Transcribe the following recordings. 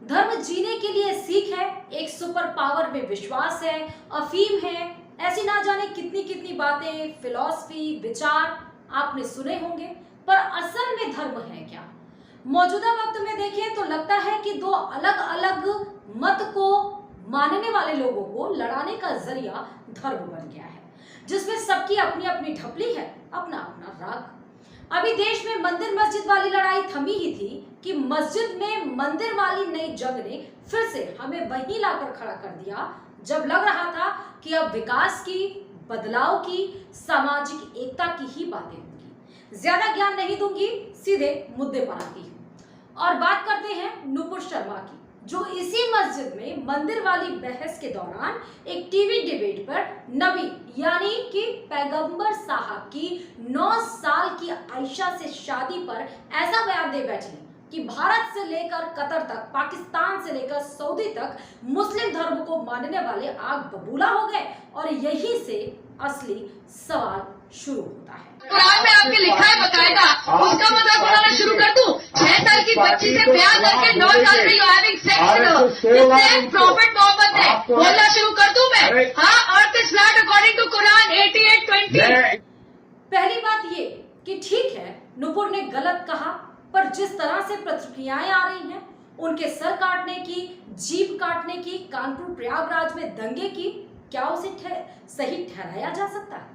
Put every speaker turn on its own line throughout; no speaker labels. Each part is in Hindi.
धर्म जीने के लिए सीख है, एक सुपर पावर में विश्वास है, अफीम है, ऐसी ना जाने कितनी कितनी बातें, फिलॉसफी, विचार आपने सुने होंगे। पर असल में धर्म है क्या? मौजूदा वक्त में देखें तो लगता है कि दो अलग अलग मत को मानने वाले लोगों को लड़ाने का जरिया धर्म बन गया है, जिसमें सबकी अपनी अपनी ढपली है, अपना अपना राग। अभी देश में मंदिर मस्जिद वाली लड़ाई थमी ही थी कि मस्जिद में मंदिर वाली नई जंग ने फिर से हमें वहीं लाकर खड़ा कर दिया, जब लग रहा था कि अब विकास की, बदलाव की, सामाजिक एकता की ही बातें होंगी। ज्यादा ज्ञान नहीं दूंगी, सीधे मुद्दे पर आती हूँ और बात करते हैं नुपुर शर्मा की, जो इसी मस्जिद में मंदिर वाली बहस के दौरान एक टीवी डिबेट पर नबी यानी कि पैगंबर साहब की 9 साल की आयशा से शादी पर ऐसा बयान दे बैठी कि भारत से लेकर कतर तक, पाकिस्तान से लेकर सऊदी तक मुस्लिम धर्म को मानने वाले आग बबूला हो गए और यहीं से असली सवाल शुरू होता है।
कुरान में आपके लिखा है बकायदा, उसका मजाक बनाना शुरू कर दूं? 6 साल की बच्ची से ब्याह करके 9 साल में you having sex with prophet Mohammad ने बोलना शुरू कर दूं मैं? हाँ, earth is flat according to Quran 88:20।
पहली बात ये कि ठीक है, नुपुर ने गलत कहा, पर जिस तरह से प्रतिक्रियाएं आ रही हैं, उनके सर काटने की, जीभ काटने की, कानपुर प्रयागराज में दंगे की, क्या उसे सही ठहराया जा सकता है?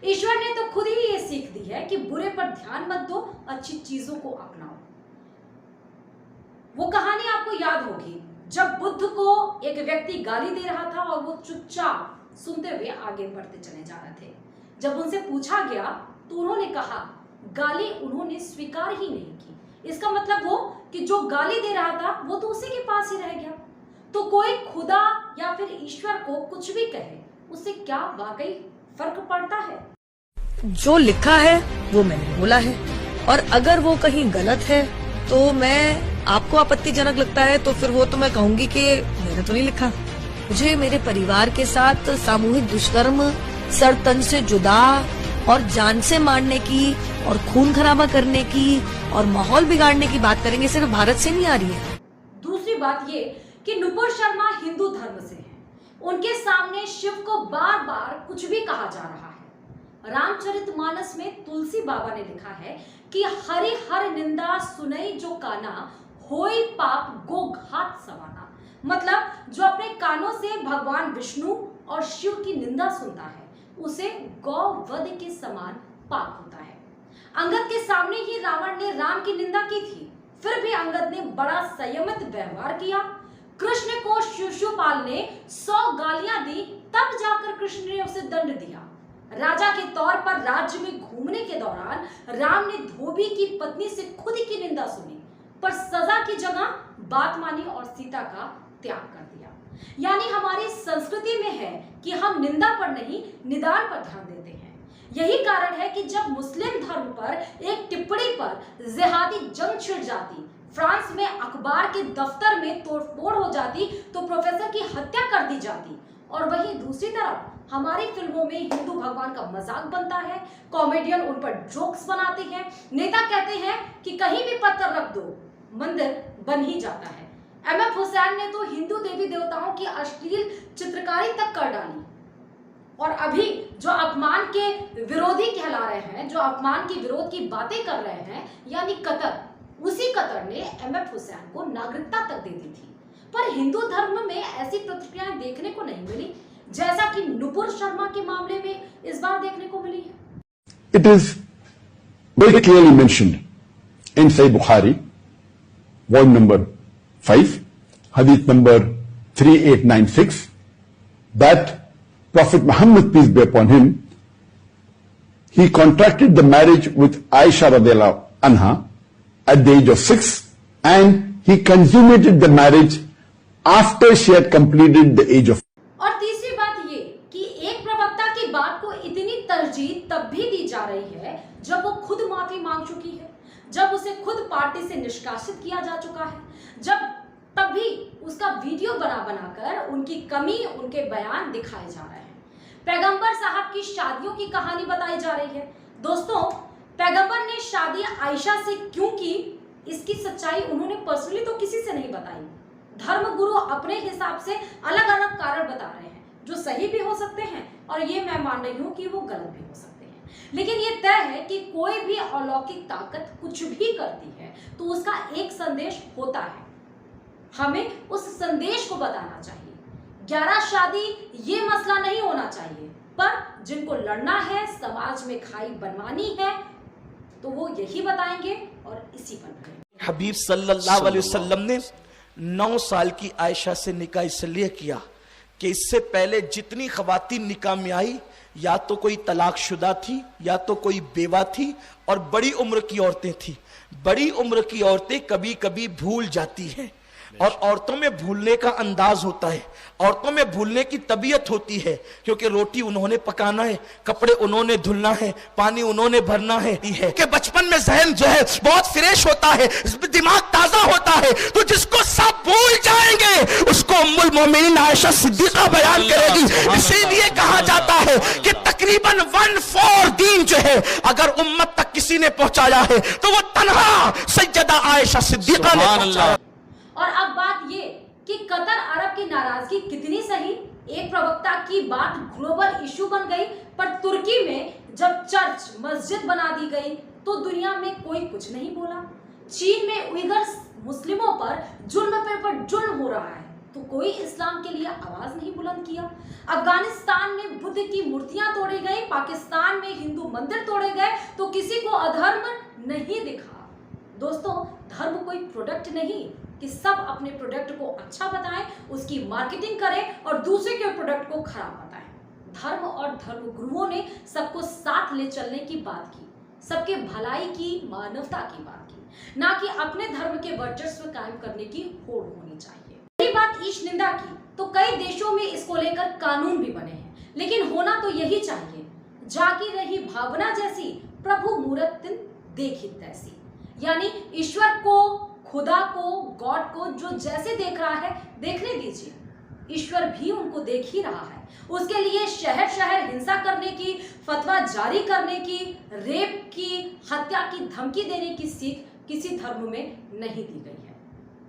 ईश्वर ने तो खुद ही ये सीख दी है कि बुरे पर ध्यान मत दो, अच्छी चीजों को अपनाओ। वो कहानी आपको याद होगी जब बुद्ध को एक व्यक्ति गाली दे रहा था और वो चुपचाप सुनते हुए आगे बढ़ते चले जा रहे थे। जब उनसे पूछा गया तो उन्होंने कहा, गाली उन्होंने स्वीकार ही नहीं की। इसका मतलब वो कि जो गाली दे रहा था वो तो उसी के पास ही रह गया। तो कोई खुदा या फिर ईश्वर को कुछ भी कहे, उससे क्या वाकई फर्क पड़ता है?
जो लिखा है वो मैंने बोला है, और अगर वो कहीं गलत है तो मैं, आपको आपत्तिजनक लगता है तो फिर वो तो मैं कहूंगी कि मैंने तो नहीं लिखा। मुझे मेरे परिवार के साथ सामूहिक दुष्कर्म, सर तन से जुदा और जान से मारने की और खून खराबा करने की और माहौल बिगाड़ने की बात करेंगे, सिर्फ भारत से नहीं आ रही है।
दूसरी बात ये कि नुपुर शर्मा हिंदू धर्म से हैं। उनके सामने शिव को बार बार कुछ भी कहा जा रहा है। रामचरितमानस में तुलसी बाबा ने लिखा है कि हरि हर निंदा सुनई जो काना, होई पाप गो घात सवाना। मतलब जो अपने कानों से भगवान विष्णु और शिव की निंदा सुनता है, उसे गौ वध के समान पाप होता है। अंगद के सामने ही रावण ने राम की निंदा की थी, फिर भी अंगद ने बड़ा संयमित व्यवहार किया। कृष्ण को शिशुपाल ने 100 गालियां दी, तब जाकर कृष्ण ने उसे दंड दिया। राजा के तौर पर राज्य में घूमने के दौरान राम ने धोबी की पत्नी से खुद की निंदा सुनी, पर सजा की जगह बात मानी और सीता का त्याग कर दिया। यानी हमारी संस्कृति में है कि हम निंदा पर नहीं, निदान पर ध्यान देते हैं। यही कारण है कि जब मुस्लिम धर्म पर एक टिप्पणी पर जिहादी जंग छिड़ जाती, फ्रांस में अखबार के दफ्तर में तोड़फोड़ हो जाती, तो प्रोफेसर की हत्या कर दी जाती, और वहीं दूसरी तरफ हमारी फिल्मों में हिंदू भगवान का मजाक बनता है, कॉमेडियन उन पर जोक्स बनाते हैं, नेता कहते हैं कि कहीं भी पत्थर रख दो, मंदिर बन ही जाता है। एमएफ हुसैन ने तो हिंदू देवी देवताओं की अश्लील चित्रकारी तक कर डाली, और अभी जो अपमान के विरोधी कहला रहे हैं, जो अपमान की विरोध की बातें कर रहे हैं, यानी कतर, उसी कतर ने एमएफ हुसैन को नागरिकता तक दे दी थी। पर हिंदू धर्म में ऐसी प्रतिक्रियाएं देखने को नहीं मिली, जैसा कि नुपुर शर्मा के मामले में इस बार देखने को मिली है।
It is very clearly mentioned in Sahih Bukhari, volume number 5, hadith number 3896, that Prophet Muhammad, peace be upon him, he contracted the marriage with Aisha radiallahu anha at the age of 6, and he consummated the marriage after she had completed the age of.
और तीसरी बात ये कि एक प्रवक्ता की बात को इतनी तरजीह तब भी दी जा रही है जब वो खुद माफी मांग चुकी है, जब उसे खुद पार्टी से निष्कासित किया जा चुका है, जब तब भी उसका वीडियो बनाकर उनकी कमी, उनके बयान दिखाए जा रहे हैं। पैगंबर साहब की शादियों की कहानी बताई जा रही है। दोस्तों, पैगंबर ने शादी आयशा से क्यों की, इसकी सच्चाई उन्होंने पर्सनली तो किसी से नहीं बताई, धर्मगुरु अपने हिसाब से अलग अलग कारण बता रहे हैं, जो सही भी हो सकते हैं और ये मैं मान रही हूँ कि वो गलत भी हो सकते हैं। लेकिन ये तय है कि कोई भी अलौकिक ताकत कुछ भी करती है तो उसका एक संदेश होता है, हमें उस संदेश को बताना चाहिए। 11 शादी ये मसला नहीं होना चाहिए, पर जिनको लड़ना है, समाज में खाई बनवानी है, तो वो यही बताएंगे और इसी पर बढ़ेंगे।
हबीब सल्लल्लाहु अलैहि वसल्लम ने 9 साल की आयशा से निकाह इसलिए किया कि इससे पहले जितनी खवातीन निकाह में आई, या तो कोई तलाकशुदा थी या तो कोई बेवा थी और बड़ी उम्र की औरतें थी। बड़ी उम्र की औरतें कभी कभी भूल जाती हैं, और औरतों में भूलने का अंदाज होता है, औरतों में भूलने की तबीयत होती है, क्योंकि रोटी उन्होंने पकाना है, कपड़े उन्होंने धुलना है, पानी उन्होंने भरना है कि बचपन में जहन जो है बहुत फ्रेश होता है, दिमाग ताजा होता है, तो जिसको सब भूल जाएंगे उसको उम्मुल मोमिनीन आयशा सिद्दीका बयान करेगी। इसीलिए कहा जाता है कि तकरीबन 1/4 दीन जो है अगर उम्मत तक किसी ने पहुंचाया है तो वो तन्हा सैयदा आयशा सिद्दीका ने पहुंचाया।
और अब बात ये कि कतर अरब की नाराजगी कितनी सही। एक प्रवक्ता की बात ग्लोबल इशू बन गई, पर तुर्की में जब चर्च मस्जिद बना दी गई तो दुनिया में कोई कुछ नहीं बोला। चीन में उइगर मुस्लिमों पर जुल्म पर जुल्म हो रहा है तो कोई इस्लाम के लिए आवाज नहीं बुलंद किया। अफगानिस्तान में बुद्ध की मूर्तियां तोड़ी गई, पाकिस्तान में हिंदू मंदिर तोड़े गए तो किसी को अधर्म नहीं दिखा। दोस्तों, धर्म कोई प्रोडक्ट नहीं कि सब अपने प्रोडक्ट को अच्छा बताएं, उसकी मार्केटिंग करें और दूसरे के प्रोडक्ट को खराब बताएं। धर्म और धर्म गुरुओं ने सबको साथ ले चलने की बात की, सबके भलाई की, मानवता की बात की, ना कि अपने धर्म के वर्चस्व कायम करने की होड़ होनी चाहिए। रही बात ईश निंदा की, तो कई देशों में इसको लेकर कानून भी बने हैं, लेकिन होना तो यही चाहिए। जागी रही भावना जैसी प्रभु मूरत देखी तैसी, यानी ईश्वर को, खुदा को, गॉड को जो जैसे देख रहा है देखने दीजिए। ईश्वर भी उनको देख ही रहा है। उसके लिए शहर शहर हिंसा करने की, फतवा जारी करने की, रेप की, हत्या की धमकी देने की सीख किसी धर्म में नहीं दी गई है,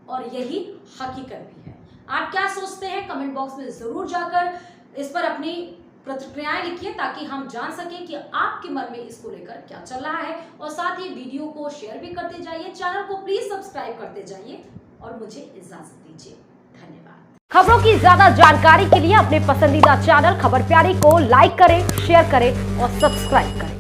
और यही हकीकत भी है। आप क्या सोचते हैं कमेंट बॉक्स में जरूर जाकर इस पर अपनी प्रतिक्रियाएं लिखिए, ताकि हम जान सकें कि आपके मन में इसको लेकर क्या चल रहा है। और साथ ही वीडियो को शेयर भी करते जाइए, चैनल को प्लीज सब्सक्राइब करते जाइए और मुझे इजाजत दीजिए। धन्यवाद।
खबरों की ज्यादा जानकारी के लिए अपने पसंदीदा चैनल खबर प्यारी को लाइक करें, शेयर करें और सब्सक्राइब करें।